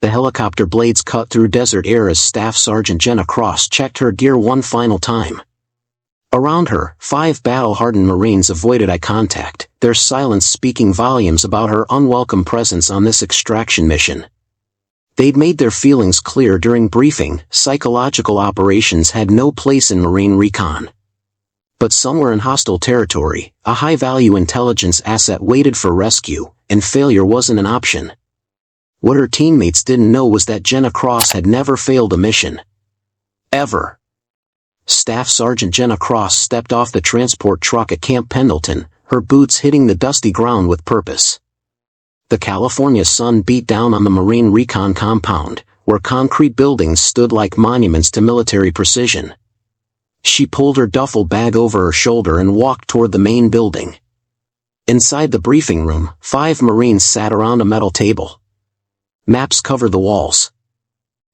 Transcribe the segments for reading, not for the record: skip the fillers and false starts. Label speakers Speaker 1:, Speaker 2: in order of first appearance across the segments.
Speaker 1: The helicopter blades cut through desert air as Staff Sergeant Jenna Cross checked her gear one final time. Around her, 5 battle-hardened Marines avoided eye contact, their silence speaking volumes about her unwelcome presence on this extraction mission. They'd made their feelings clear during briefing. Psychological operations had no place in Marine Recon. But somewhere in hostile territory, a high-value intelligence asset waited for rescue, and failure wasn't an option. What her teammates didn't know was that Jenna Cross had never failed a mission. Ever. Staff Sergeant Jenna Cross stepped off the transport truck at Camp Pendleton, her boots hitting the dusty ground with purpose. The California sun beat down on the Marine Recon compound, where concrete buildings stood like monuments to military precision. She pulled her duffel bag over her shoulder and walked toward the main building. Inside the briefing room, 5 Marines sat around a metal table. Maps covered the walls.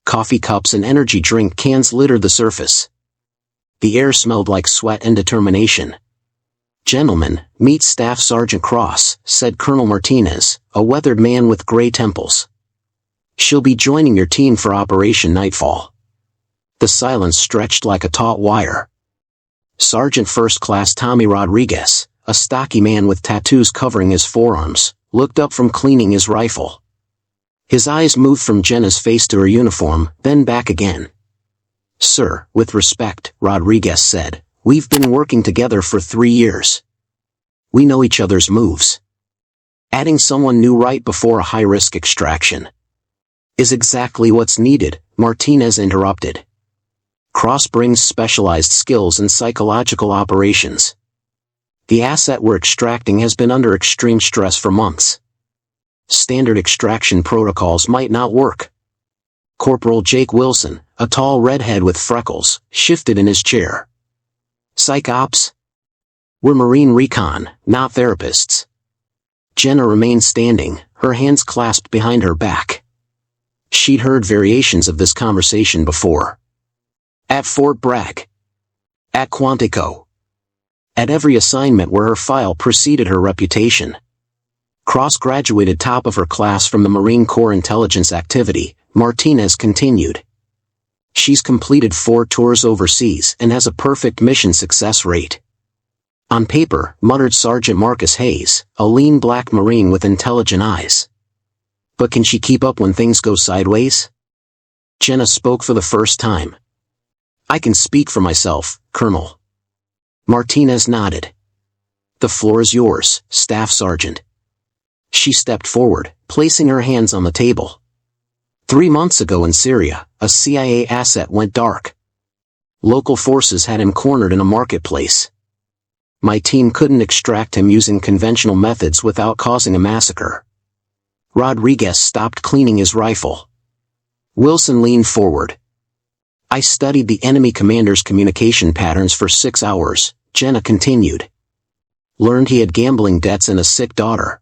Speaker 1: Coffee cups and energy drink cans littered the surface. The air smelled like sweat and determination. "Gentlemen, meet Staff Sergeant Cross," said Colonel Martinez, a weathered man with gray temples. "She'll be joining your team for Operation Nightfall." The silence stretched like a taut wire. Sergeant First Class Tommy Rodriguez, a stocky man with tattoos covering his forearms, looked up from cleaning his rifle. His eyes moved from Jenna's face to her uniform, then back again. "Sir, with respect," Rodriguez said, "we've been working together for 3 years. We know each other's moves. Adding someone new right before a high-risk extraction is exactly what's needed," Martinez interrupted. "Cross brings specialized skills in psychological operations. The asset we're extracting has been under extreme stress for months. Standard extraction protocols might not work." Corporal Jake Wilson, a tall redhead with freckles, shifted in his chair. "Psych ops? We're Marine Recon, not therapists." Jenna remained standing, her hands clasped behind her back. She'd heard variations of this conversation before. At Fort Bragg. At Quantico. At every assignment where her file preceded her reputation. Cross graduated top of her class from the Marine Corps Intelligence Activity, Martinez continued. "She's completed 4 tours overseas and has a perfect mission success rate." "On paper," muttered Sergeant Marcus Hayes, a lean black Marine with intelligent eyes. "But can she keep up when things go sideways?" Jenna spoke for the first time. "I can speak for myself, Colonel." Martinez nodded. "The floor is yours, Staff Sergeant." She stepped forward, placing her hands on the table. 3 months ago in Syria, a CIA asset went dark. Local forces had him cornered in a marketplace. My team couldn't extract him using conventional methods without causing a massacre. Rodriguez stopped cleaning his rifle. Wilson leaned forward. "I studied the enemy commander's communication patterns for 6 hours, Jenna continued. Learned he had gambling debts and a sick daughter.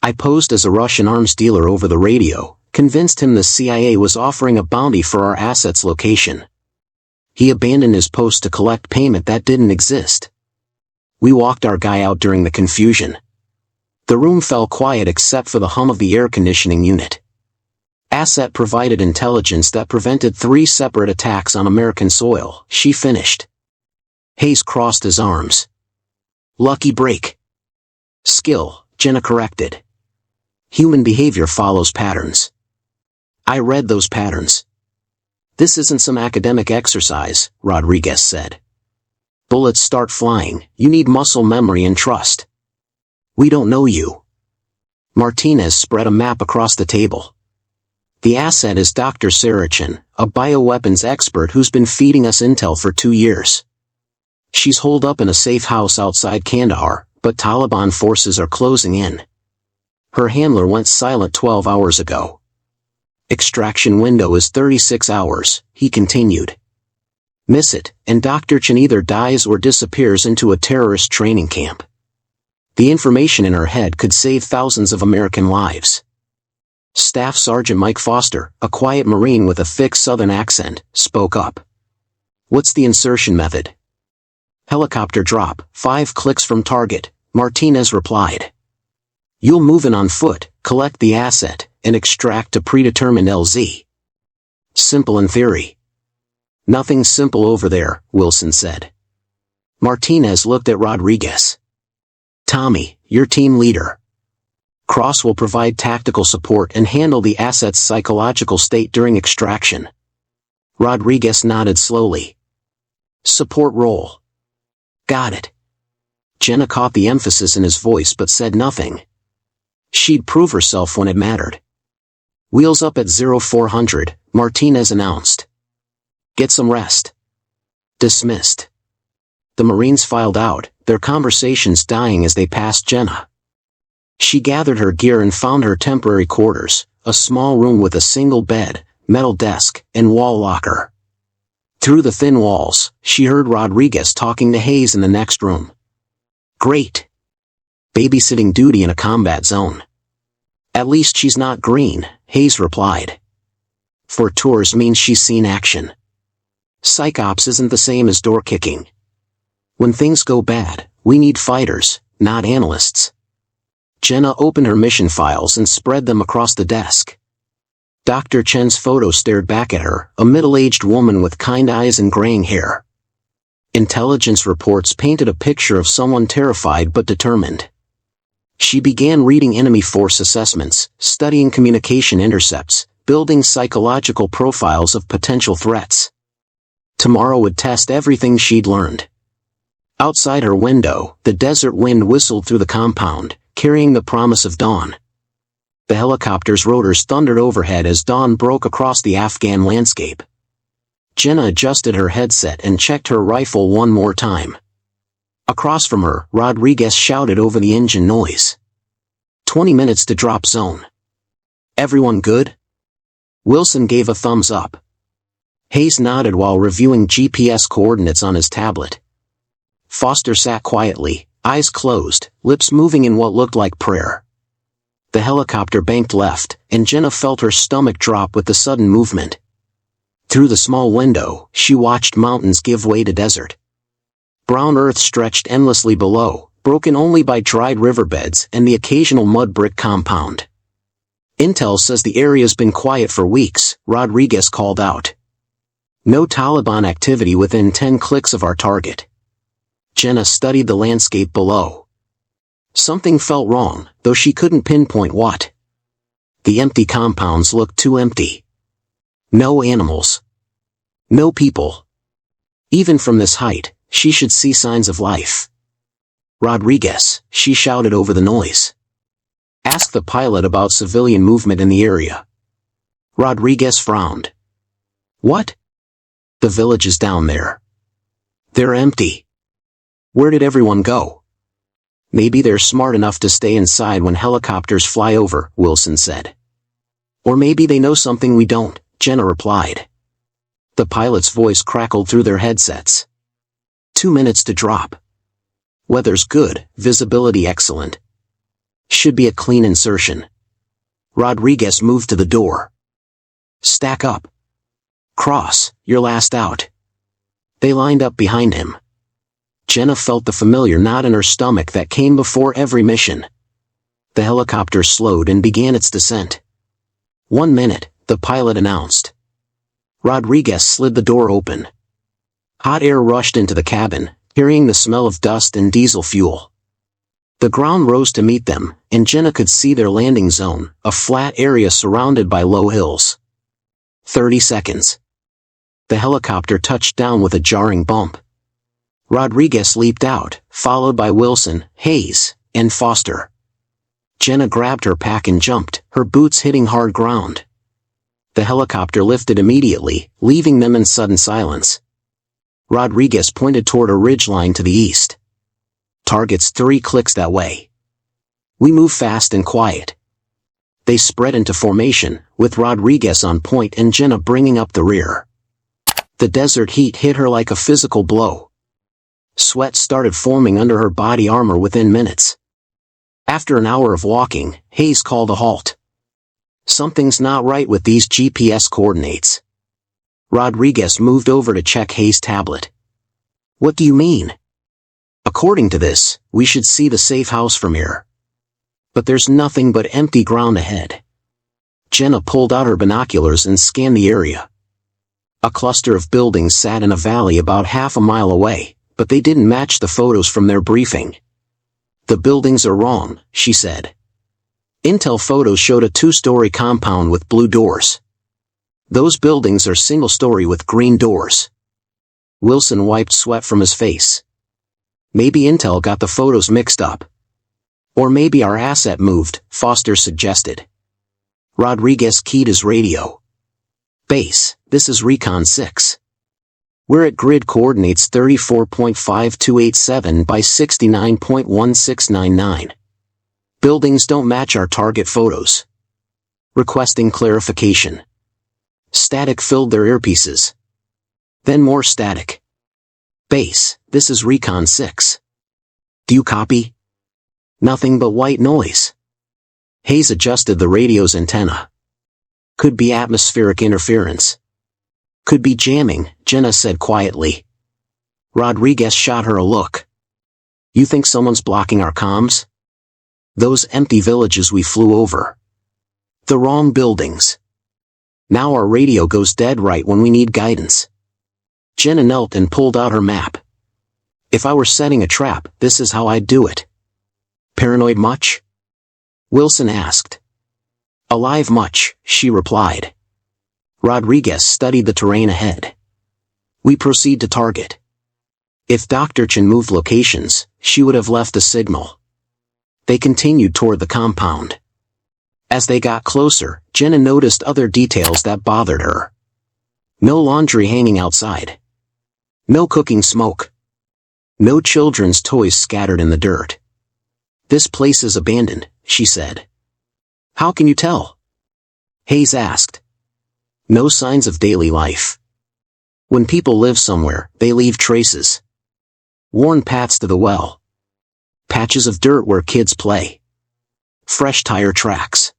Speaker 1: I posed as a Russian arms dealer over the radio, convinced him the CIA was offering a bounty for our asset's location. He abandoned his post to collect payment that didn't exist. We walked our guy out during the confusion. The room fell quiet except for the hum of the air conditioning unit. Asset provided intelligence that prevented 3 separate attacks on American soil," she finished. Hayes crossed his arms. "Lucky break." "Skill," Jenna corrected. "Human behavior follows patterns. I read those patterns." "This isn't some academic exercise," Rodriguez said. "Bullets start flying, you need muscle memory and trust. We don't know you." Martinez spread a map across the table. "The asset is Dr. Sarachin, a bioweapons expert who's been feeding us intel for 2 years. She's holed up in a safe house outside Kandahar, but Taliban forces are closing in. Her handler went silent 12 hours ago. Extraction window is 36 hours, he continued. Miss it, and Dr. Chen either dies or disappears into a terrorist training camp. The information in her head could save thousands of American lives." Staff Sergeant Mike Foster, a quiet Marine with a thick Southern accent, spoke up. "What's the insertion method?" "Helicopter drop, 5 clicks from target," Martinez replied. "You'll move in on foot, collect the asset, and extract a predetermined LZ. Simple in theory. Nothing simple over there, Wilson said. Martinez looked at Rodriguez. Tommy, you're team leader. Cross will provide tactical support and handle the asset's psychological state during extraction. Rodriguez nodded slowly. Support role. Got it. Jenna caught the emphasis in his voice but said nothing. She'd prove herself when it mattered. Wheels up at 0400, Martinez announced. Get some rest. Dismissed. The Marines filed out, their conversations dying as they passed Jenna. She gathered her gear and found her temporary quarters, a small room with a single bed, metal desk, and wall locker. Through the thin walls, she heard Rodriguez talking to Hayes in the next room. Great. Babysitting duty in a combat zone. At least she's not green, Hayes replied. For tours means she's seen action. Psych ops isn't the same as door kicking. When things go bad, we need fighters, not analysts. Jenna opened her mission files and spread them across the desk. Dr. Chen's photo stared back at her, a middle-aged woman with kind eyes and graying hair. Intelligence reports painted a picture of someone terrified but determined. She began reading enemy force assessments, studying communication intercepts, building psychological profiles of potential threats. Tomorrow would test everything she'd learned. Outside her window, the desert wind whistled through the compound, carrying the promise of dawn. The helicopter's rotors thundered overhead as dawn broke across the Afghan landscape. Jenna adjusted her headset and checked her rifle one more time. Across from her, Rodriguez shouted over the engine noise. 20 minutes to drop zone. Everyone good? Wilson gave a thumbs up. Hayes nodded while reviewing GPS coordinates on his tablet. Foster sat quietly, eyes closed, lips moving in what looked like prayer. The helicopter banked left, and Jenna felt her stomach drop with the sudden movement. Through the small window, she watched mountains give way to desert. Brown earth stretched endlessly below, broken only by dried riverbeds and the occasional mud brick compound. Intel says the area's been quiet for weeks, Rodriguez called out. No Taliban activity within 10 clicks of our target. Jenna studied the landscape below. Something felt wrong, though she couldn't pinpoint what. The empty compounds looked too empty. No animals. No people. Even from this height, she should see signs of life. Rodriguez, she shouted over the noise. Ask the pilot about civilian movement in the area. Rodriguez frowned. What? The village is down there. They're empty. Where did everyone go? Maybe they're smart enough to stay inside when helicopters fly over, Wilson said. Or maybe they know something we don't, Jenna replied. The pilot's voice crackled through their headsets. 2 minutes to drop. Weather's good, visibility excellent. Should be a clean insertion. Rodriguez moved to the door. Stack up. Cross, you're last out. They lined up behind him. Jenna felt the familiar knot in her stomach that came before every mission. The helicopter slowed and began its descent. 1 minute, the pilot announced. Rodriguez slid the door open. Hot air rushed into the cabin, carrying the smell of dust and diesel fuel. The ground rose to meet them, and Jenna could see their landing zone, a flat area surrounded by low hills. 30 seconds. The helicopter touched down with a jarring bump. Rodriguez leaped out, followed by Wilson, Hayes, and Foster. Jenna grabbed her pack and jumped, her boots hitting hard ground. The helicopter lifted immediately, leaving them in sudden silence. Rodriguez pointed toward a ridgeline to the east. Target's 3 clicks that way. We move fast and quiet. They spread into formation, with Rodriguez on point and Jenna bringing up the rear. The desert heat hit her like a physical blow. Sweat started forming under her body armor within minutes. After an hour of walking, Hayes called a halt. Something's not right with these GPS coordinates. Rodriguez moved over to check Hayes' tablet. What do you mean? According to this, we should see the safe house from here. But there's nothing but empty ground ahead. Jenna pulled out her binoculars and scanned the area. A cluster of buildings sat in a valley about half a mile away, but they didn't match the photos from their briefing. "The buildings are wrong," she said. "Intel photos showed a 2-story compound with blue doors. Those buildings are single-story with green doors." Wilson wiped sweat from his face. "Maybe Intel got the photos mixed up. Or maybe our asset moved," Foster suggested. Rodriguez keyed his radio. "Base, this is Recon 6. We're at grid coordinates 34.5287 by 69.1699. Buildings don't match our target photos. Requesting clarification." Static filled their earpieces. Then more static. "Base, this is Recon 6. Do you copy?" "Nothing but white noise." Hayes adjusted the radio's antenna. "Could be atmospheric interference." "Could be jamming," Jenna said quietly. Rodriguez shot her a look. "You think someone's blocking our comms?" "Those empty villages we flew over. The wrong buildings. Now our radio goes dead right when we need guidance." Jenna knelt and pulled out her map. "If I were setting a trap, this is how I'd do it." "Paranoid much?" Wilson asked. "Alive much," she replied. Rodriguez studied the terrain ahead. "We proceed to target." If Dr. Chen moved locations, she would have left a signal. They continued toward the compound. As they got closer, Jenna noticed other details that bothered her. No laundry hanging outside. No cooking smoke. No children's toys scattered in the dirt. "This place is abandoned," she said. "How can you tell?" Hayes asked. "No signs of daily life. When people live somewhere, they leave traces. Worn paths to the well. Patches of dirt where kids play. Fresh tire tracks.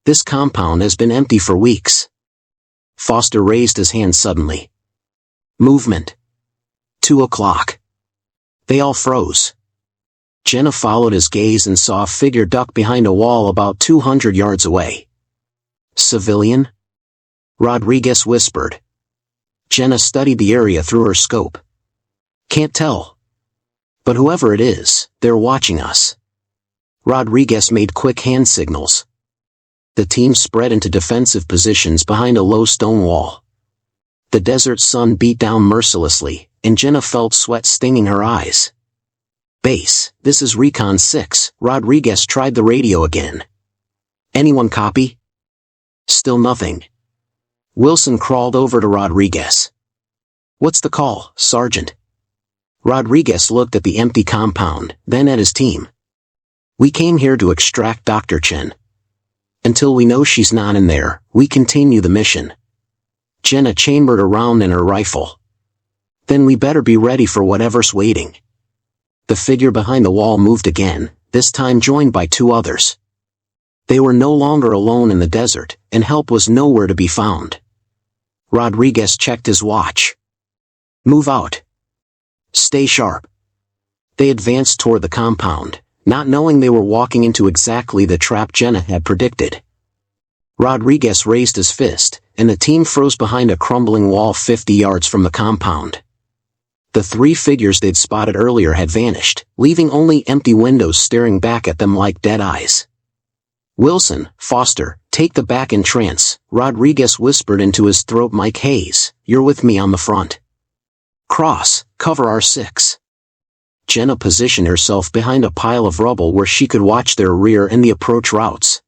Speaker 1: This compound has been empty for weeks." Foster raised his hand suddenly. "Movement. 2 o'clock." They all froze. Jenna followed his gaze and saw a figure duck behind a wall about 200 yards away. "Civilian?" Rodriguez whispered. Jenna studied the area through her scope. "Can't tell. But whoever it is, they're watching us." Rodriguez made quick hand signals. The team spread into defensive positions behind a low stone wall. The desert sun beat down mercilessly, and Jenna felt sweat stinging her eyes. "Base, this is Recon 6, Rodriguez tried the radio again. "Anyone copy?" Still nothing. Wilson crawled over to Rodriguez. "What's the call, Sergeant?" Rodriguez looked at the empty compound, then at his team. "We came here to extract Dr. Chen. Until we know she's not in there, we continue the mission." Jenna chambered a round in her rifle. "Then we better be ready for whatever's waiting." The figure behind the wall moved again, this time joined by 2 others. They were no longer alone in the desert, and help was nowhere to be found. Rodriguez checked his watch. "Move out. Stay sharp." They advanced toward the compound, not knowing they were walking into exactly the trap Jenna had predicted. Rodriguez raised his fist, and the team froze behind a crumbling wall 50 yards from the compound. The 3 figures they'd spotted earlier had vanished, leaving only empty windows staring back at them like dead eyes. "Wilson, Foster, take the back entrance," Rodriguez whispered into his throat. "Mike Hayes, you're with me on the front. Cross, cover R6. Jenna positioned herself behind a pile of rubble where she could watch their rear and the approach routes.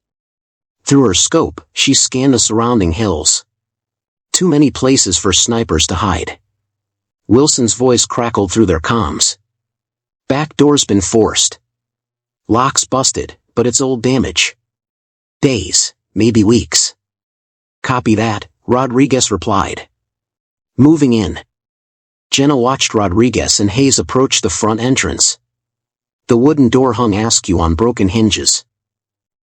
Speaker 1: Through her scope, she scanned the surrounding hills. Too many places for snipers to hide. Wilson's voice crackled through their comms. "Back door's been forced. Lock's busted, but it's old damage. Days, maybe weeks." "Copy that," Rodriguez replied. "Moving in." Jenna watched Rodriguez and Hayes approach the front entrance. The wooden door hung askew on broken hinges.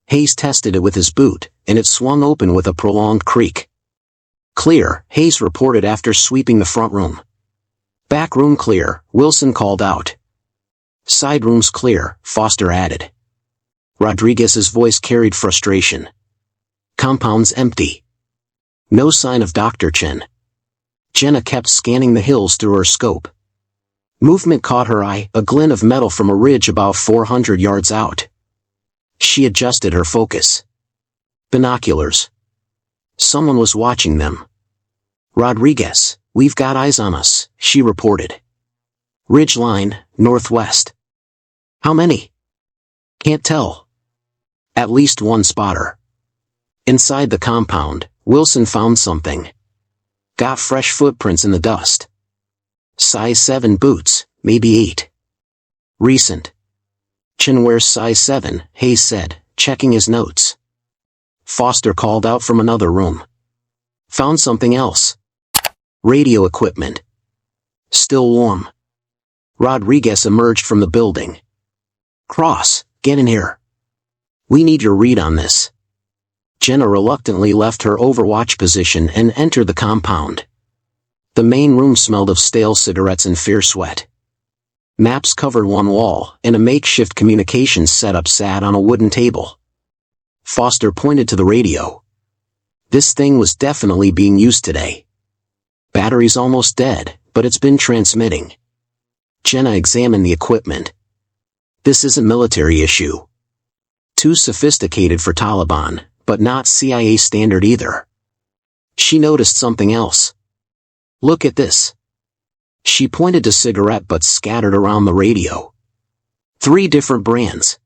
Speaker 1: Hayes tested it with his boot, and it swung open with a prolonged creak. "Clear," Hayes reported after sweeping the front room. "Back room clear," Wilson called out. "Side room's clear," Foster added. Rodriguez's voice carried frustration. Compound's empty. No sign of Dr. Chen. Jenna kept scanning the hills through her scope. Movement caught her eye, a glint of metal from a ridge about 400 yards out. She adjusted her focus. Binoculars. Someone was watching them. Rodriguez, we've got eyes on us, she reported. Ridge line, northwest. How many? Can't tell. At least one spotter. Inside the compound, Wilson found something. Got fresh footprints in the dust. Size 7 boots, maybe 8. Recent. Chen wears size 7, Hayes said, checking his notes. Foster called out from another room. Found something else. Radio equipment. Still warm. Rodriguez emerged from the building. Cross, get in here. We need your read on this. Jenna reluctantly left her overwatch position and entered the compound. The main room smelled of stale cigarettes and fierce sweat. Maps covered one wall, and a makeshift communications setup sat on a wooden table. Foster pointed to the radio. This thing was definitely being used today. Battery's almost dead, but it's been transmitting. Jenna examined the equipment. This isn't military issue. Too sophisticated for Taliban, but not CIA standard either. She noticed something else. Look at this. She pointed to cigarette butts scattered around the radio. 3 different brands.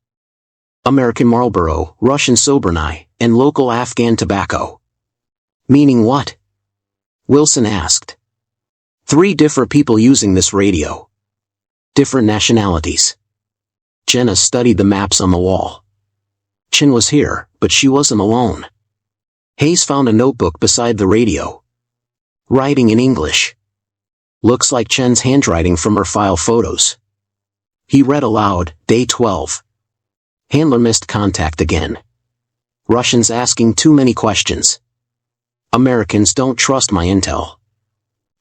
Speaker 1: American Marlboro, Russian Sobranai, and local Afghan tobacco. Meaning what? Wilson asked. 3 different people using this radio. Different nationalities. Jenna studied the maps on the wall. Chen was here, but she wasn't alone. Hayes found a notebook beside the radio. Writing in English. Looks like Chen's handwriting from her file photos. He read aloud, Day 12. Handler missed contact again. Russians asking too many questions. Americans don't trust my intel.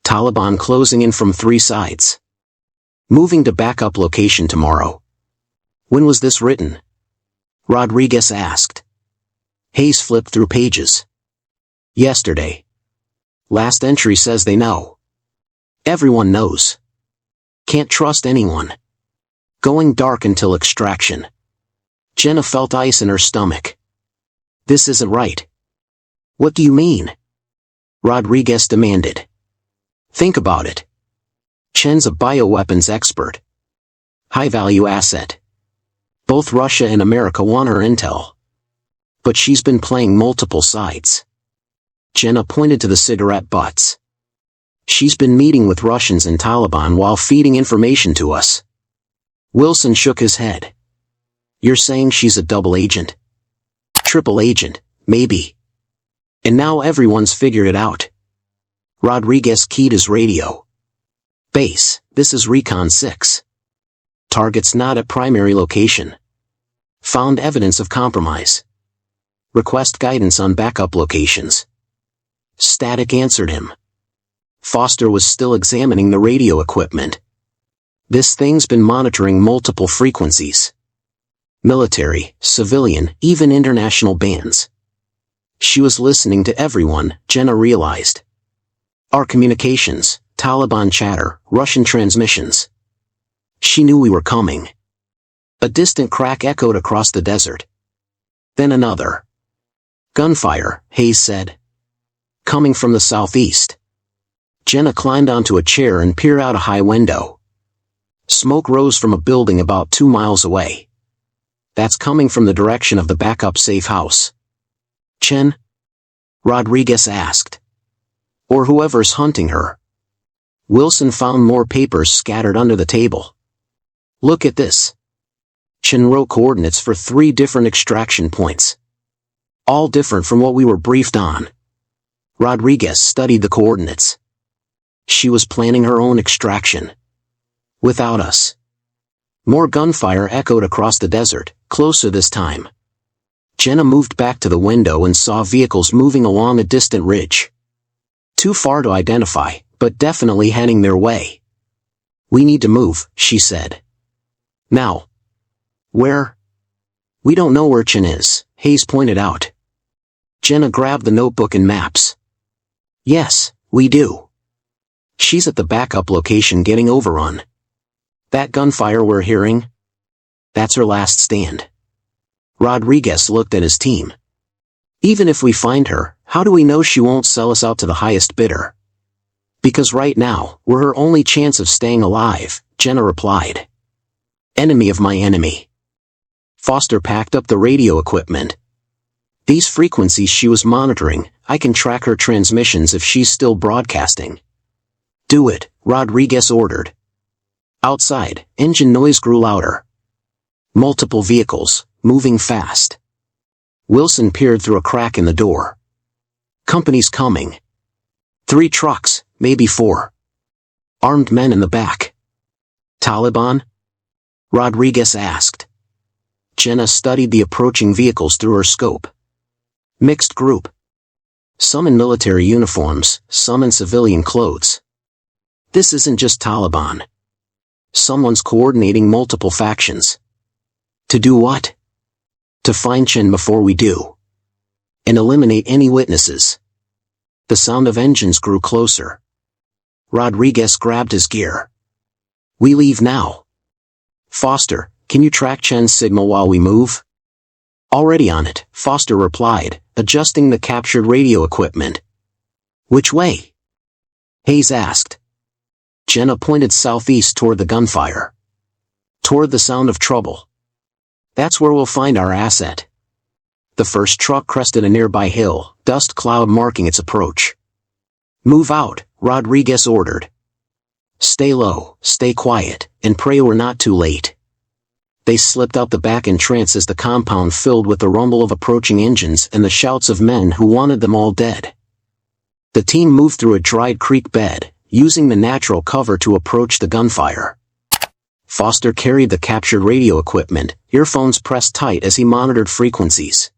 Speaker 1: Taliban closing in from 3 sides. Moving to backup location tomorrow. When was this written? Rodriguez asked. Hayes flipped through pages. Yesterday. Last entry says they know. Everyone knows. Can't trust anyone. Going dark until extraction. Jenna felt ice in her stomach. This isn't right. What do you mean? Rodriguez demanded. Think about it. Chen's a bioweapons expert. High-value asset. Both Russia and America want her intel. But she's been playing multiple sides. Jenna pointed to the cigarette butts. She's been meeting with Russians and Taliban while feeding information to us. Wilson shook his head. You're saying she's a double agent? Triple agent, maybe. And now everyone's figured it out. Rodriguez keyed his radio. Base, this is Recon 6. Target's not at primary location. Found evidence of compromise. Request guidance on backup locations. Static answered him. Foster was still examining the radio equipment. This thing's been monitoring multiple frequencies. Military, civilian, even international bands. She was listening to everyone, Jenna realized. Our communications, Taliban chatter, Russian transmissions. She knew we were coming. A distant crack echoed across the desert. Then another. Gunfire, Hayes said. Coming from the southeast. Jenna climbed onto a chair and peered out a high window. Smoke rose from a building about 2 miles away. That's coming from the direction of the backup safe house. Chen? Rodriguez asked. Or whoever's hunting her. Wilson found more papers scattered under the table. Look at this. Chen wrote coordinates for 3 different extraction points. All different from what we were briefed on. Rodriguez studied the coordinates. She was planning her own extraction. Without us. More gunfire echoed across the desert, closer this time. Jenna moved back to the window and saw vehicles moving along a distant ridge. Too far to identify, but definitely heading their way. We need to move, she said. Now. Where? We don't know where Chen is, Hayes pointed out. Jenna grabbed the notebook and maps. Yes, we do. She's at the backup location getting overrun. That gunfire we're hearing? That's her last stand. Rodriguez looked at his team. Even if we find her, how do we know she won't sell us out to the highest bidder? Because right now, we're her only chance of staying alive, Jenna replied. Enemy of my enemy. Foster packed up the radio equipment. These frequencies she was monitoring, I can track her transmissions if she's still broadcasting. Do it, Rodriguez ordered. Outside, engine noise grew louder. Multiple vehicles, moving fast. Wilson peered through a crack in the door. Company's coming. 3 trucks, maybe 4. Armed men in the back. Taliban? Rodriguez asked. Jenna studied the approaching vehicles through her scope. Mixed group. Some in military uniforms, some in civilian clothes. This isn't just Taliban. Someone's coordinating multiple factions. To do what? To find Chen before we do. And eliminate any witnesses. The sound of engines grew closer. Rodriguez grabbed his gear. We leave now. Foster, can you track Chen's signal while we move? Already on it, Foster replied, adjusting the captured radio equipment. Which way? Hayes asked. Jenna pointed southeast toward the gunfire. Toward the sound of trouble. That's where we'll find our asset. The first truck crested a nearby hill, dust cloud marking its approach. Move out, Rodriguez ordered. Stay low, stay quiet, and pray we're not too late. They slipped out the back entrance as the compound filled with the rumble of approaching engines and the shouts of men who wanted them all dead. The team moved through a dried creek bed, using the natural cover to approach the gunfire. Foster carried the captured radio equipment, earphones pressed tight as he monitored frequencies.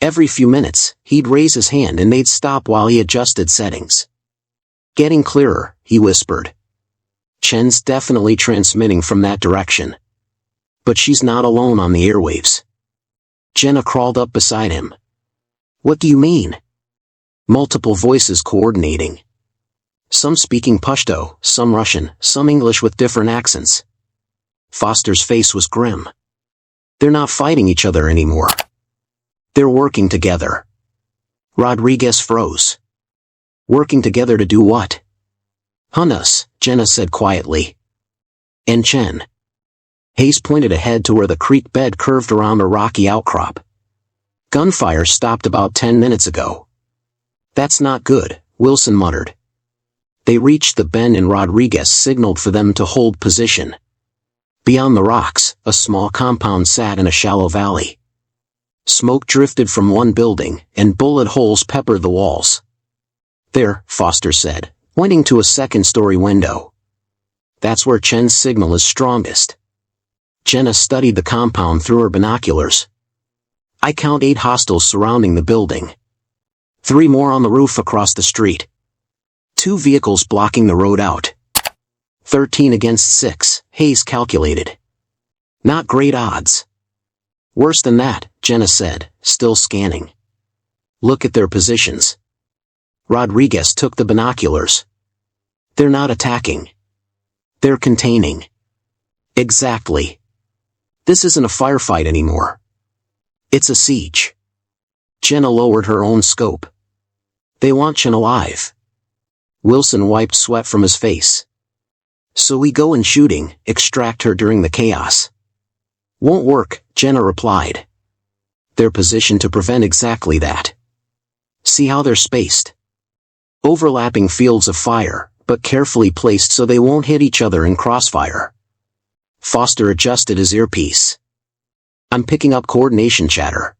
Speaker 1: Every few minutes, he'd raise his hand and they'd stop while he adjusted settings. Getting clearer, he whispered. Chen's definitely transmitting from that direction. But she's not alone on the airwaves. Jenna crawled up beside him. What do you mean? Multiple voices coordinating. Some speaking Pashto, some Russian, some English with different accents. Foster's face was grim. They're not fighting each other anymore. They're working together. Rodriguez froze. Working together to do what? Hunt us, Jenna said quietly. And Chen. Hayes pointed ahead to where the creek bed curved around a rocky outcrop. Gunfire stopped about 10 minutes ago. That's not good, Wilson muttered. They reached the bend and Rodriguez signaled for them to hold position. Beyond the rocks, a small compound sat in a shallow valley. Smoke drifted from one building, and bullet holes peppered the walls. There, Foster said, pointing to a second-story window. That's where Chen's signal is strongest. Jenna studied the compound through her binoculars. I count 8 hostiles surrounding the building. 3 more on the roof across the street. 2 vehicles blocking the road out. 13 against 6, Hayes calculated. Not great odds. Worse than that, Jenna said, still scanning. Look at their positions. Rodriguez took the binoculars. They're not attacking. They're containing. Exactly. This isn't a firefight anymore. It's a siege. Jenna lowered her own scope. They want Chen alive. Wilson wiped sweat from his face. So we go in shooting, extract her during the chaos. Won't work, Jenna replied. They're positioned to prevent exactly that. See how they're spaced? Overlapping fields of fire, but carefully placed so they won't hit each other in crossfire. Foster adjusted his earpiece. I'm picking up coordination chatter.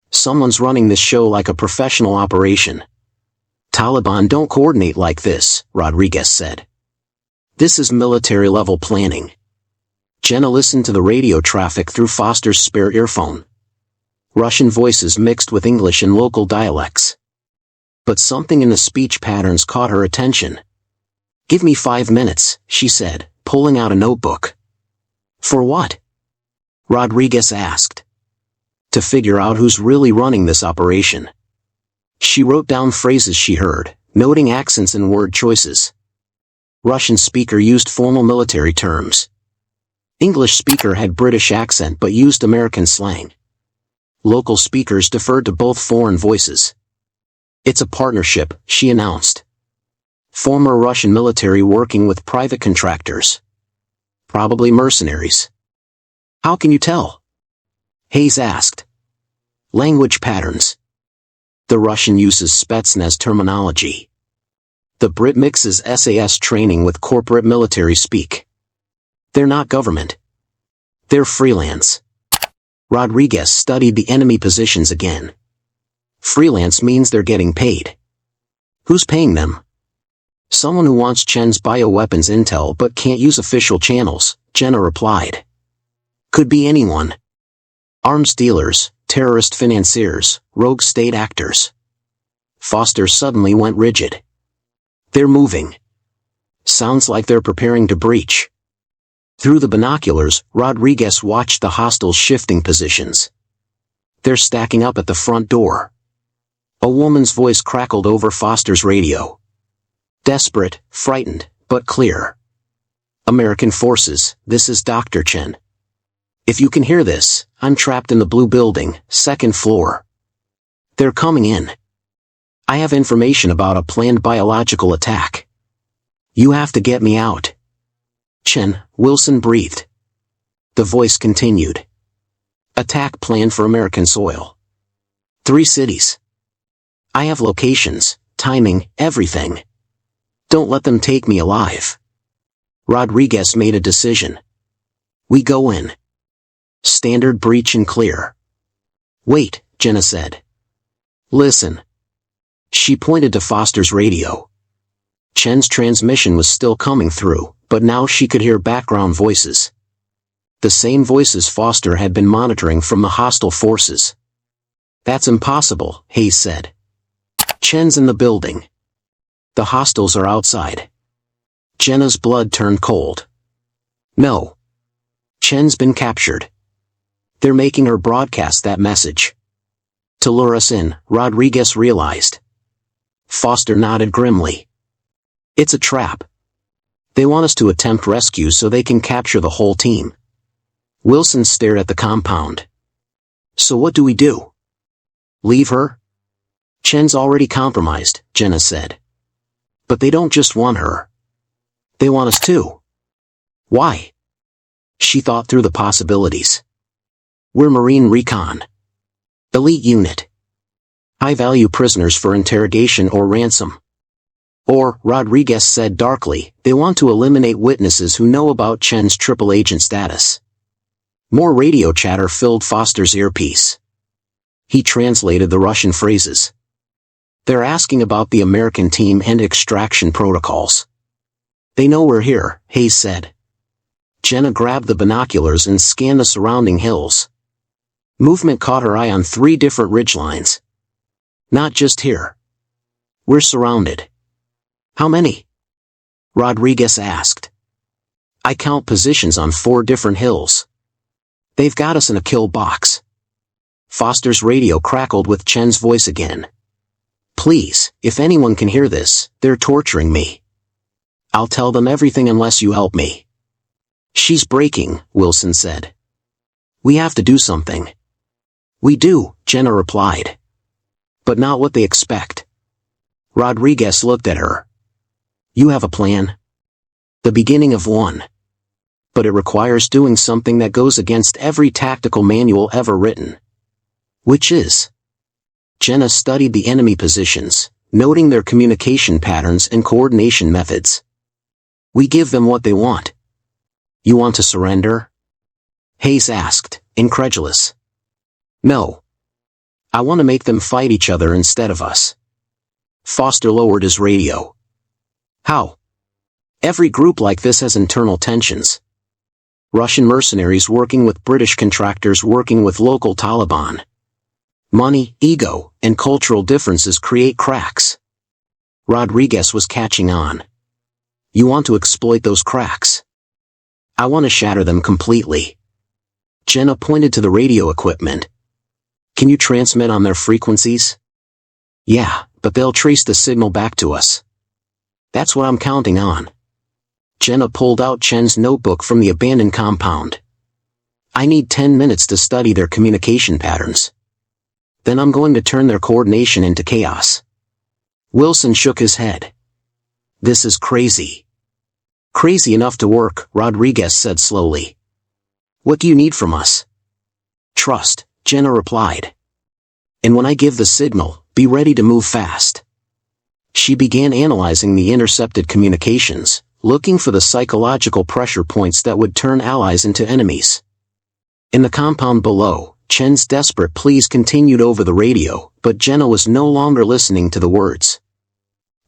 Speaker 1: Someone's running this show like a professional operation. Taliban don't coordinate like this, Rodriguez said. This is military-level planning. Jenna listened to the radio traffic through Foster's spare earphone. Russian voices mixed with English and local dialects. But something in the speech patterns caught her attention. Give me 5 minutes, she said, pulling out a notebook. For what? Rodriguez asked. To figure out who's really running this operation. She wrote down phrases she heard, noting accents and word choices. Russian speaker used formal military terms. English speaker had British accent but used American slang. Local speakers deferred to both foreign voices. It's a partnership, she announced. Former Russian military working with private contractors. Probably mercenaries. How can you tell? Hayes asked. Language patterns. The Russian uses Spetsnaz terminology. The Brit mixes SAS training with corporate military speak. They're not government. They're freelance. Rodriguez studied the enemy positions again. Freelance means they're getting paid. Who's paying them? Someone who wants Chen's bioweapons intel but can't use official channels, Jenna replied. Could be anyone. Arms dealers, terrorist financiers, rogue state actors. Foster suddenly went rigid. They're moving. Sounds like they're preparing to breach. Through the binoculars, Rodriguez watched the hostiles shifting positions. They're stacking up at the front door. A woman's voice crackled over Foster's radio. Desperate, frightened, but clear. American forces, this is Dr. Chen. If you can hear this, I'm trapped in the blue building, second floor. They're coming in. I have information about a planned biological attack. You have to get me out. Chen, Wilson breathed. The voice continued. Attack planned for American soil. 3 cities. I have locations, timing, everything. Don't let them take me alive. Rodriguez made a decision. We go in. Standard breach and clear. Wait, Jenna said. Listen. She pointed to Foster's radio. Chen's transmission was still coming through, but now she could hear background voices. The same voices Foster had been monitoring from the hostile forces. That's impossible, Hayes said. Chen's in the building. The hostiles are outside. Jenna's blood turned cold. No. Chen's been captured. They're making her broadcast that message. To lure us in, Rodriguez realized. Foster nodded grimly. It's a trap. They want us to attempt rescue so they can capture the whole team. Wilson stared at the compound. So what do we do? Leave her? Chen's already compromised, Jenna said. But they don't just want her. They want us too. Why? She thought through the possibilities. We're Marine Recon. Elite unit. High-value prisoners for interrogation or ransom. Or, Rodriguez said darkly, they want to eliminate witnesses who know about Chen's triple agent status. More radio chatter filled Foster's earpiece. He translated the Russian phrases. They're asking about the American team and extraction protocols. They know we're here, Hayes said. Jenna grabbed the binoculars and scanned the surrounding hills. Movement caught her eye on 3 different ridgelines. Not just here. We're surrounded. How many? Rodriguez asked. I count positions on 4 different hills. They've got us in a kill box. Foster's radio crackled with Chen's voice again. Please, if anyone can hear this, they're torturing me. I'll tell them everything unless you help me. She's breaking, Wilson said. We have to do something. We do, Jenna replied. But not what they expect. Rodriguez looked at her. You have a plan? The beginning of one. But it requires doing something that goes against every tactical manual ever written. Which is? Jenna studied the enemy positions, noting their communication patterns and coordination methods. We give them what they want. You want to surrender? Hayes asked, incredulous. No. I want to make them fight each other instead of us. Foster lowered his radio. How? Every group like this has internal tensions. Russian mercenaries working with British contractors working with local Taliban. Money, ego, and cultural differences create cracks. Rodriguez was catching on. You want to exploit those cracks. I want to shatter them completely. Jenna pointed to the radio equipment. Can you transmit on their frequencies? Yeah, but they'll trace the signal back to us. That's what I'm counting on. Jenna pulled out Chen's notebook from the abandoned compound. I need 10 minutes to study their communication patterns. Then I'm going to turn their coordination into chaos. Wilson shook his head. This is crazy. Crazy enough to work, Rodriguez said slowly. What do you need from us? Trust, Jenna replied. And when I give the signal, be ready to move fast. She began analyzing the intercepted communications, looking for the psychological pressure points that would turn allies into enemies. In the compound below, Chen's desperate pleas continued over the radio, but Jenna was no longer listening to the words.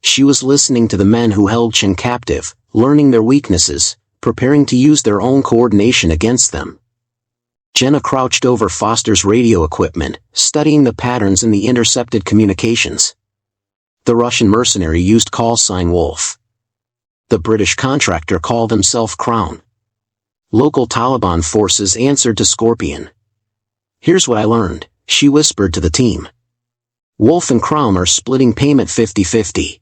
Speaker 1: She was listening to the men who held Chen captive, learning their weaknesses, preparing to use their own coordination against them. Jenna crouched over Foster's radio equipment, studying the patterns in the intercepted communications. The Russian mercenary used call sign Wolf. The British contractor called himself Crown. Local Taliban forces answered to Scorpion. Here's what I learned, she whispered to the team. Wolf and Crown are splitting payment 50-50.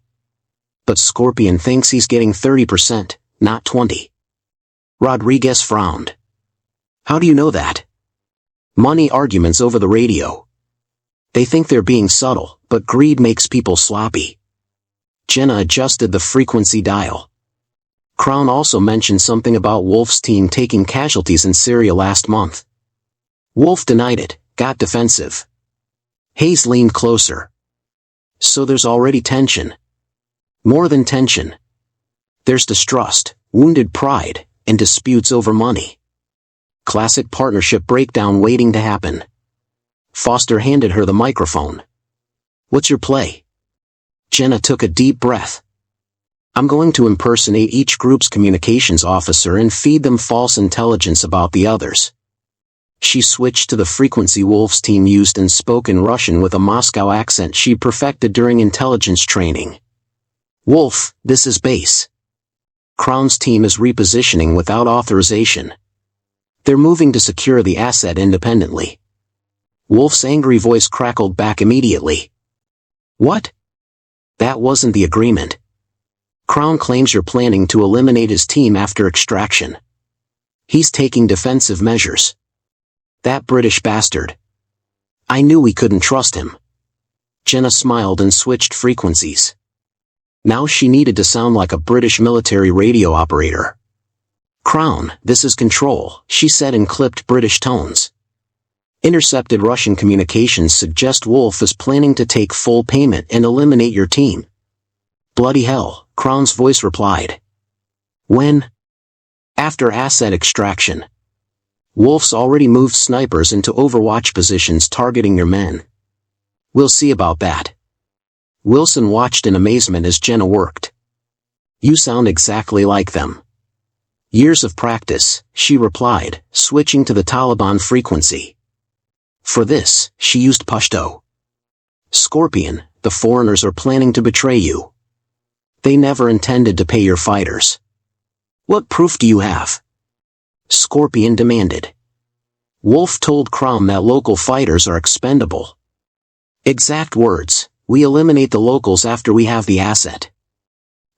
Speaker 1: But Scorpion thinks he's getting 30%, not 20%. Rodriguez frowned. How do you know that? Money arguments over the radio. They think they're being subtle, but greed makes people sloppy. Jenna adjusted the frequency dial. Crown also mentioned something about Wolf's team taking casualties in Syria last month. Wolf denied it, got defensive. Hayes leaned closer. So there's already tension. More than tension. There's distrust, wounded pride, and disputes over money. Classic partnership breakdown waiting to happen. Foster handed her the microphone. What's your play? Jenna took a deep breath. I'm going to impersonate each group's communications officer and feed them false intelligence about the others. She switched to the frequency Wolf's team used and spoke in Russian with a Moscow accent she perfected during intelligence training. Wolf, this is base. Crown's team is repositioning without authorization. They're moving to secure the asset independently. Wolf's angry voice crackled back immediately. What? That wasn't the agreement. Crown claims you're planning to eliminate his team after extraction. He's taking defensive measures. That British bastard. I knew we couldn't trust him. Jenna smiled and switched frequencies. Now she needed to sound like a British military radio operator. Crown, this is Control, she said in clipped British tones. Intercepted Russian communications suggest Wolf is planning to take full payment and eliminate your team. Bloody hell, Crown's voice replied. When? After asset extraction. Wolf's already moved snipers into overwatch positions targeting your men. We'll see about that. Wilson watched in amazement as Jenna worked. You sound exactly like them. Years of practice, she replied, switching to the Taliban frequency. For this, she used Pashto. Scorpion, the foreigners are planning to betray you. They never intended to pay your fighters. What proof do you have? Scorpion demanded. Wolf told Crown that local fighters are expendable. Exact words, we eliminate the locals after we have the asset.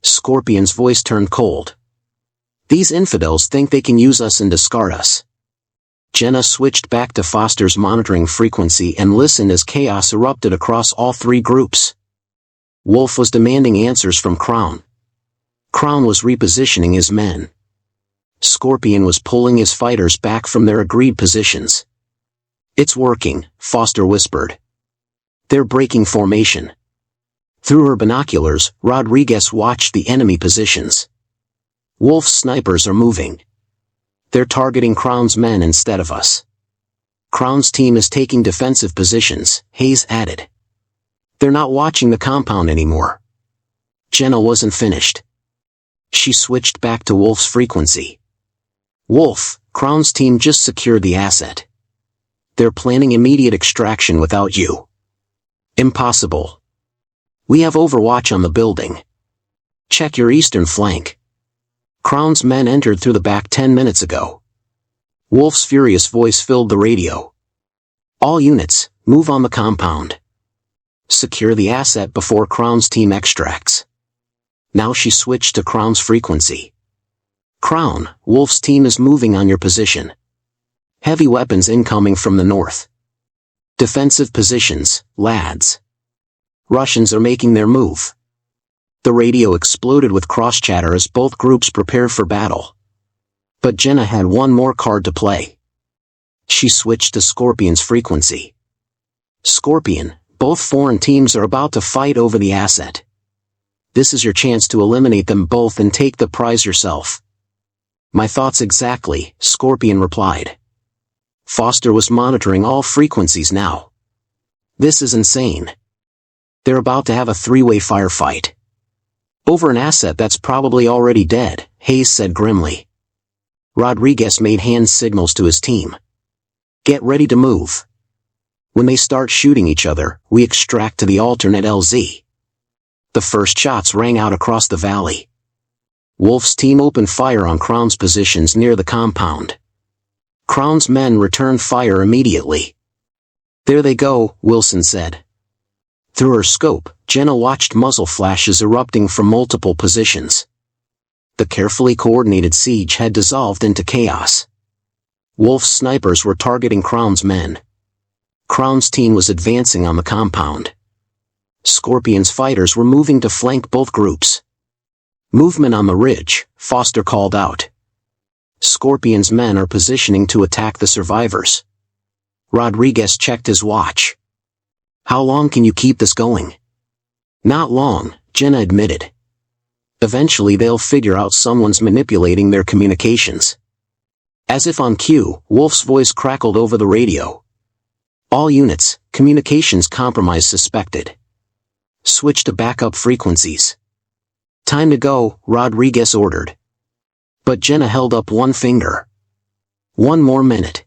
Speaker 1: Scorpion's voice turned cold. These infidels think they can use us and discard us. Jenna switched back to Foster's monitoring frequency and listened as chaos erupted across all three groups. Wolf was demanding answers from Crown. Crown was repositioning his men. Scorpion was pulling his fighters back from their agreed positions. It's working, Foster whispered. They're breaking formation. Through her binoculars, Rodriguez watched the enemy positions. Wolf's snipers are moving. They're targeting Crown's men instead of us. Crown's team is taking defensive positions, Hayes added. They're not watching the compound anymore. Jenna wasn't finished. She switched back to Wolf's frequency. Wolf, Crown's team just secured the asset. They're planning immediate extraction without you. Impossible. We have overwatch on the building. Check your eastern flank. Crown's men entered through the back 10 minutes ago. Wolf's furious voice filled the radio. All units, move on the compound. Secure the asset before Crown's team extracts. Now she switched to Crown's frequency. Crown, Wolf's team is moving on your position. Heavy weapons incoming from the north. Defensive positions, lads. Russians are making their move. The radio exploded with cross-chatter as both groups prepared for battle. But Jenna had one more card to play. She switched to Scorpion's frequency. Scorpion, both foreign teams are about to fight over the asset. This is your chance to eliminate them both and take the prize yourself. My thoughts exactly, Scorpion replied. Foster was monitoring all frequencies now. This is insane. They're about to have a three-way firefight. Over an asset that's probably already dead, Hayes said grimly. Rodriguez made hand signals to his team. Get ready to move. When they start shooting each other, we extract to the alternate LZ. The first shots rang out across the valley. Wolf's team opened fire on Crown's positions near the compound. Crown's men returned fire immediately. There they go, Wilson said. Through her scope, Jenna watched muzzle flashes erupting from multiple positions. The carefully coordinated siege had dissolved into chaos. Wolf's snipers were targeting Crown's men. Crown's team was advancing on the compound. Scorpion's fighters were moving to flank both groups. Movement on the ridge, Foster called out. Scorpion's men are positioning to attack the survivors. Rodriguez checked his watch. How long can you keep this going? Not long, Jenna admitted. Eventually they'll figure out someone's manipulating their communications. As if on cue, Wolf's voice crackled over the radio. All units, communications compromise suspected. Switch to backup frequencies. Time to go, Rodriguez ordered. But Jenna held up one finger. One more minute.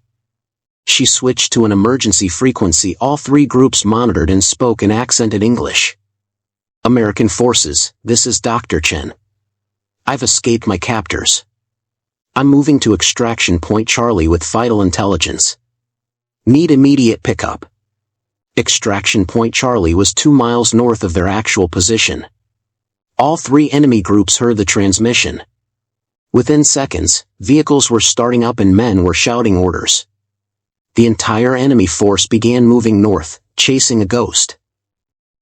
Speaker 1: She switched to an emergency frequency all three groups monitored and spoke in accented English. American forces, this is Dr. Chen. I've escaped my captors. I'm moving to Extraction Point Charlie with vital intelligence. Need immediate pickup. Extraction Point Charlie was 2 miles north of their actual position. All three enemy groups heard the transmission. Within seconds, vehicles were starting up and men were shouting orders. The entire enemy force began moving north, chasing a ghost.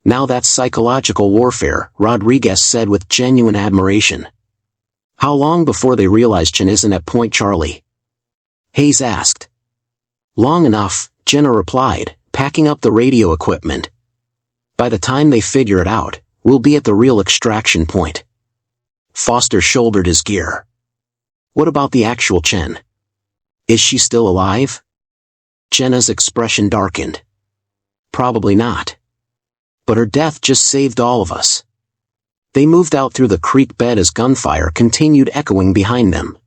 Speaker 1: Now that's psychological warfare, Rodriguez said with genuine admiration. How long before they realize Chen isn't at Point Charlie? Hayes asked. Long enough, Jenna replied, packing up the radio equipment. By the time they figure it out, we'll be at the real extraction point. Foster shouldered his gear. What about the actual Chen? Is she still alive? Jenna's expression darkened. Probably not. But her death just saved all of us. They moved out through the creek bed as gunfire continued echoing behind them.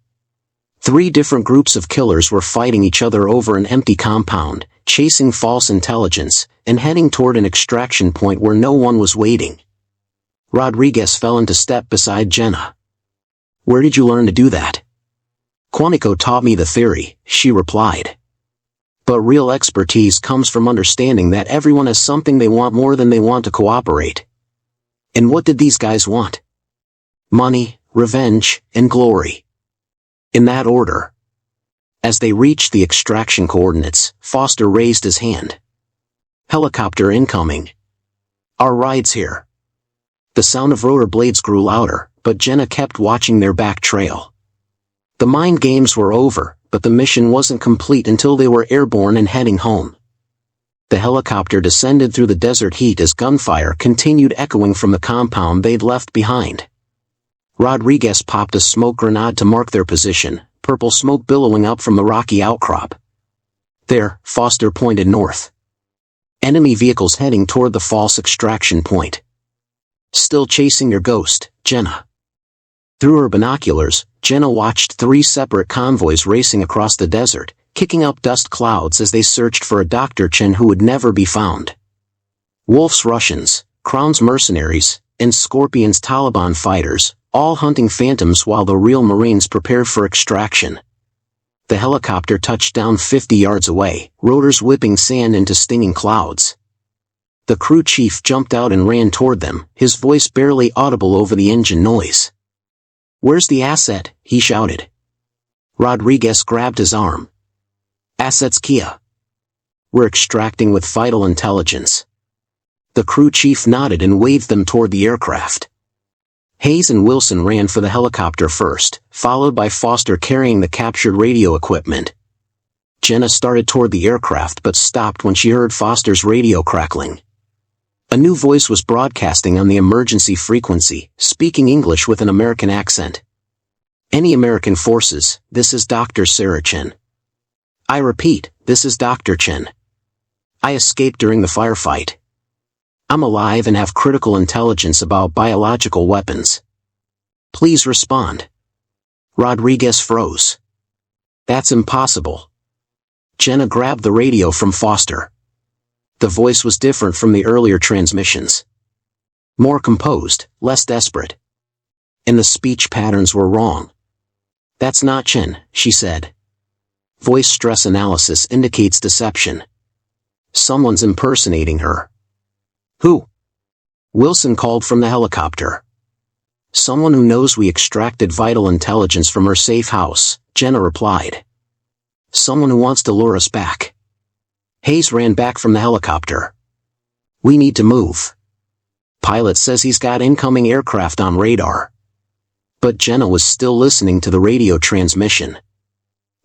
Speaker 1: 3 different groups of killers were fighting each other over an empty compound, chasing false intelligence, and heading toward an extraction point where no one was waiting. Rodriguez fell into step beside Jenna. Where did you learn to do that? Quantico taught me the theory, she replied. But real expertise comes from understanding that everyone has something they want more than they want to cooperate. And what did these guys want? Money, revenge, and glory. In that order. As they reached the extraction coordinates, Foster raised his hand. Helicopter incoming. Our ride's here. The sound of rotor blades grew louder, but Jenna kept watching their back trail. The mind games were over, but the mission wasn't complete until they were airborne and heading home. The helicopter descended through the desert heat as gunfire continued echoing from the compound they'd left behind. Rodriguez popped a smoke grenade to mark their position, purple smoke billowing up from the rocky outcrop. There, Foster pointed north. Enemy vehicles heading toward the false extraction point. Still chasing your ghost, Jenna. Through her binoculars, Jenna watched 3 separate convoys racing across the desert, kicking up dust clouds as they searched for a Dr. Chen who would never be found. Wolf's Russians, Crown's mercenaries, and Scorpion's Taliban fighters, all hunting phantoms while the real Marines prepared for extraction. The helicopter touched down 50 yards away, rotors whipping sand into stinging clouds. The crew chief jumped out and ran toward them, his voice barely audible over the engine noise. "Where's the asset?" he shouted. Rodriguez grabbed his arm. "Assets Kia. We're extracting with vital intelligence." The crew chief nodded and waved them toward the aircraft. Hayes and Wilson ran for the helicopter first, followed by Foster carrying the captured radio equipment. Jenna started toward the aircraft but stopped when she heard Foster's radio crackling. A new voice was broadcasting on the emergency frequency, speaking English with an American accent. "Any American forces, this is Dr. Sarah Chen. I repeat, this is Dr. Chen. I escaped during the firefight. I'm alive and have critical intelligence about biological weapons. Please respond." Rodriguez froze. "That's impossible." Jenna grabbed the radio from Foster. The voice was different from the earlier transmissions. More composed, less desperate. And the speech patterns were wrong. "That's not Chen," she said. "Voice stress analysis indicates deception. Someone's impersonating her." "Who?" Wilson called from the helicopter. "Someone who knows we extracted vital intelligence from her safe house," Jenna replied. "Someone who wants to lure us back." Hayes ran back from the helicopter. "We need to move. Pilot says he's got incoming aircraft on radar." But Jenna was still listening to the radio transmission.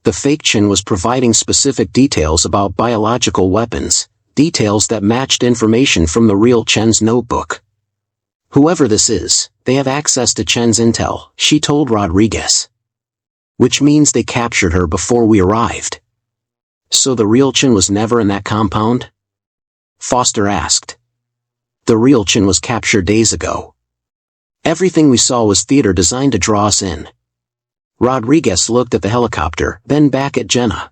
Speaker 1: The fake Chen was providing specific details about biological weapons, details that matched information from the real Chen's notebook. "Whoever this is, they have access to Chen's intel," she told Rodriguez. "Which means they captured her before we arrived." "So the real Chen was never in that compound?" Foster asked. "The real Chen was captured days ago. Everything we saw was theater designed to draw us in." Rodriguez looked at the helicopter, then back at Jenna.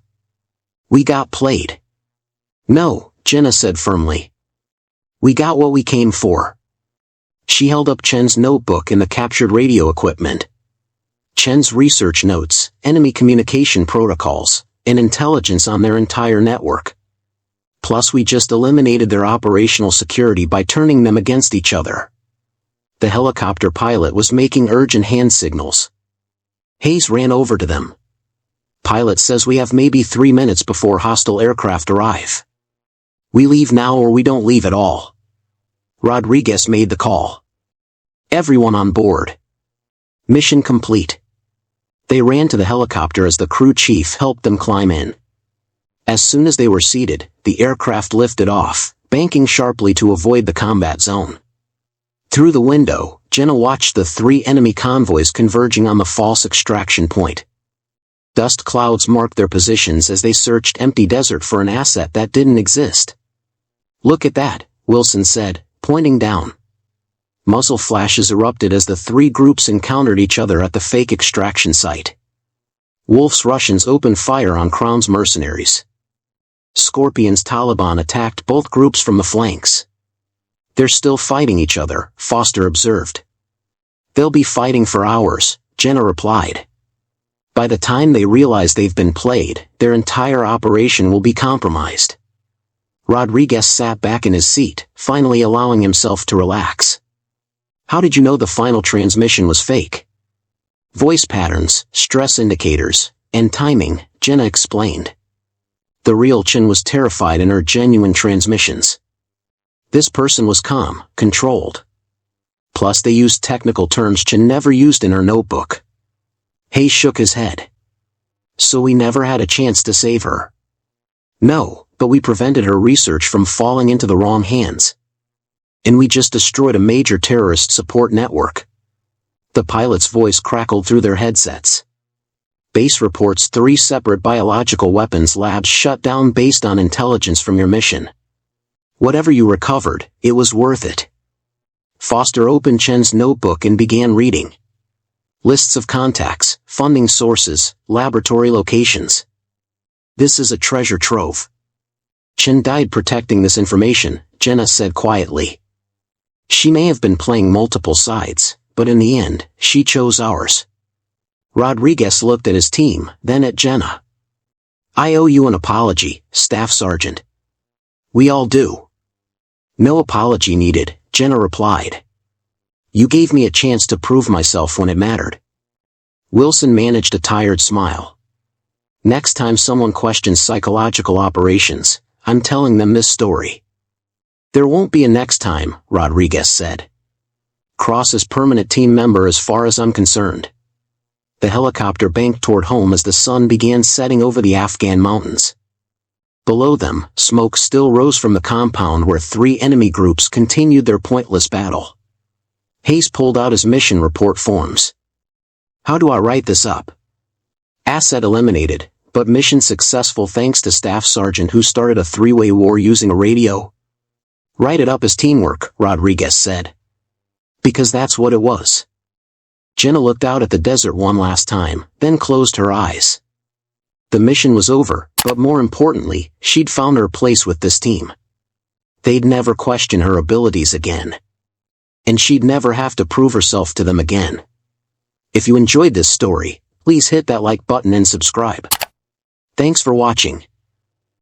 Speaker 1: "We got played." "No," Jenna said firmly. "We got what we came for." She held up Chen's notebook and the captured radio equipment. Chen's research notes, enemy communication protocols, and intelligence on their entire network. Plus we just eliminated their operational security by turning them against each other. The helicopter pilot was making urgent hand signals. Hayes ran over to them. "Pilot says we have maybe 3 minutes before hostile aircraft arrive. We leave now or we don't leave at all." Rodriguez made the call. "Everyone on board." Mission complete. They ran to the helicopter as the crew chief helped them climb in. As soon as they were seated, the aircraft lifted off, banking sharply to avoid the combat zone. Through the window, Jenna watched the 3 enemy convoys converging on the false extraction point. Dust clouds marked their positions as they searched empty desert for an asset that didn't exist. "Look at that," Wilson said, pointing down. Muzzle flashes erupted as the 3 groups encountered each other at the fake extraction site. Wolf's Russians opened fire on Crown's mercenaries. Scorpion's Taliban attacked both groups from the flanks. "They're still fighting each other," Foster observed. "They'll be fighting for hours," Jenna replied. "By the time they realize they've been played, their entire operation will be compromised." Rodriguez sat back in his seat, finally allowing himself to relax. "How did you know the final transmission was fake?" "Voice patterns, stress indicators, and timing," Jenna explained. "The real Chen was terrified in her genuine transmissions. This person was calm, controlled. Plus they used technical terms Chen never used in her notebook." Hayes shook his head. "So we never had a chance to save her." "No, but we prevented her research from falling into the wrong hands. And we just destroyed a major terrorist support network." The pilot's voice crackled through their headsets. "Base reports 3 separate biological weapons labs shut down based on intelligence from your mission. Whatever you recovered, it was worth it." Foster opened Chen's notebook and began reading. Lists of contacts, funding sources, laboratory locations. "This is a treasure trove." "Chen died protecting this information," Jenna said quietly. "She may have been playing multiple sides, but in the end, she chose ours." Rodriguez looked at his team, then at Jenna. "I owe you an apology, Staff Sergeant." "We all do." No apology needed, Jenna replied. You gave me a chance to prove myself when it mattered. Wilson managed a tired smile. Next time someone questions psychological operations, I'm telling them this story. There won't be a next time, Rodriguez said. Cross is permanent team member as far as I'm concerned. The helicopter banked toward home as the sun began setting over the Afghan mountains. Below them, smoke still rose from the compound where 3 enemy groups continued their pointless battle. Hayes pulled out his mission report forms. How do I write this up? Asset eliminated, but mission successful thanks to Staff Sergeant who started a 3-way war using a radio. Write it up as teamwork, Rodriguez said. Because that's what it was. Jenna looked out at the desert one last time, then closed her eyes. The mission was over, but more importantly, she'd found her place with this team. They'd never question her abilities again. And she'd never have to prove herself to them again. If you enjoyed this story, please hit that like button and subscribe. Thanks for watching.